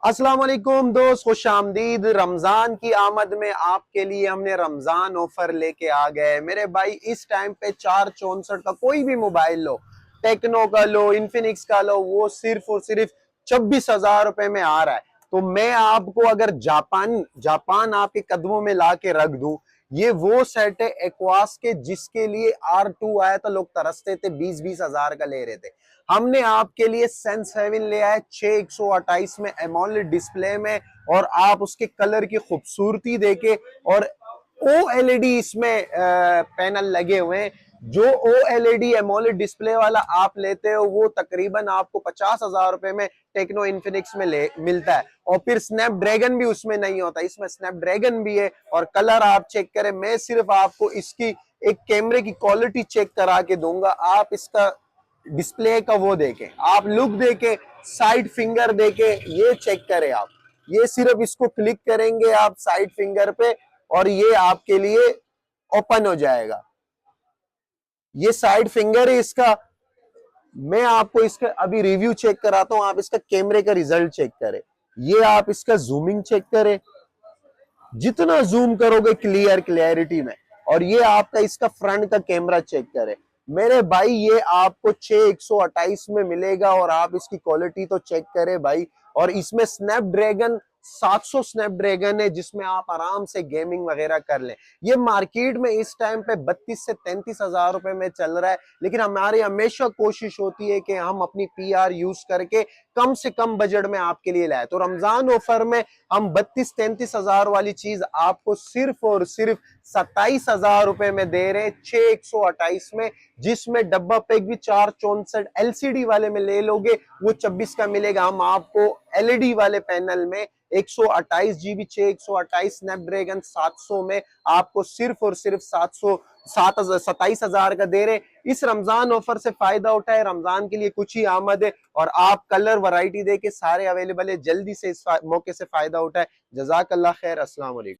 अस्सलाम वालेकुम दोस्त, खुश आमदीद। रमजान की आमद में आपके लिए हमने रमजान ऑफर लेके आ गए मेरे भाई। इस टाइम पे 464 का कोई भी मोबाइल लो, टेक्नो का लो, इन्फिनिक्स का लो, वो सिर्फ और सिर्फ 26,000 रुपए में आ रहा है। तो मैं आपको अगर जापान आपके कदमों में ला के रख दूं, ये वो सेट है एक्वास के जिसके लिए R2 आया था, लोग तरसते थे, 20-20 हजार का ले रहे थे। हमने आपके लिए सेंस 7 ले आए 6128 में एमोलेड डिस्प्ले में, और आप उसके कलर की खूबसूरती देखे, और OLED इसमें पैनल लगे हुए हैं। जो OLED एमोलेड डिस्प्ले वाला आप लेते हो वो तकरीबन आपको 50,000 रुपए में टेक्नो इन्फिनिक्स में मिलता है। और फिर स्नैपड्रैगन भी उसमें नहीं होता, इसमें स्नैपड्रैगन भी है। और कलर आप चेक करें, मैं सिर्फ आपको इसकी एक कैमरे की क्वालिटी चेक करा के दूंगा। आप इसका डिस्प्ले का वो देखें, आप लुक देखें, साइड फिंगर देखें, ये चेक करें आप। ये सिर्फ इसको क्लिक करेंगे आप साइड फिंगर पे और ये आपके लिए ओपन हो जाएगा। ये साइड फिंगर है इसका। मैं आपको इसका अभी रिव्यू चेक कराता हूं, आप इसका कैमरे का रिजल्ट चेक करें। ये आप इसका जूमिंग चेक करें, जितना जूम करोगे क्लियरिटी में। और ये आपका इसका फ्रंट का कैमरा चेक करें मेरे भाई, ये आपको 6128 में मिलेगा। और आप इसकी क्वालिटी तो चेक करें भाई। और इसमें स्नैपड्रैगन 700 स्नैपड्रैगन है जिसमें आप आराम से गेमिंग वगैरह कर लें। ये मार्केट में इस टाइम पे 32 से 33 हजार रुपए में चल रहा है, लेकिन हमारी हमेशा कोशिश होती है कि हम अपनी PR यूज करके कम से कम बजट में आपके लिए लाए। तो रमजान ऑफर में हम 32-33 हजार वाली चीज आपको सिर्फ और सिर्फ 27,000 रुपए में दे रहे हैं 6128 में, जिसमें डब्बा पैक भी 464 LCD वाले में ले लोगे वो 26 का मिलेगा। हम आपको LED वाले पैनल में 128 GB 6128 स्नैपड्रैगन 700 में आपको सिर्फ और सिर्फ 27,000 का दे रहे। इस रमजान ऑफर से फायदा उठाए, रमजान के लिए कुछ ही आमद है और आप कलर वैरायटी देके सारे अवेलेबल है, जल्दी से इस मौके से फायदा उठाए। जजाकल्लाह खैर, अस्सलाम वालेकुम।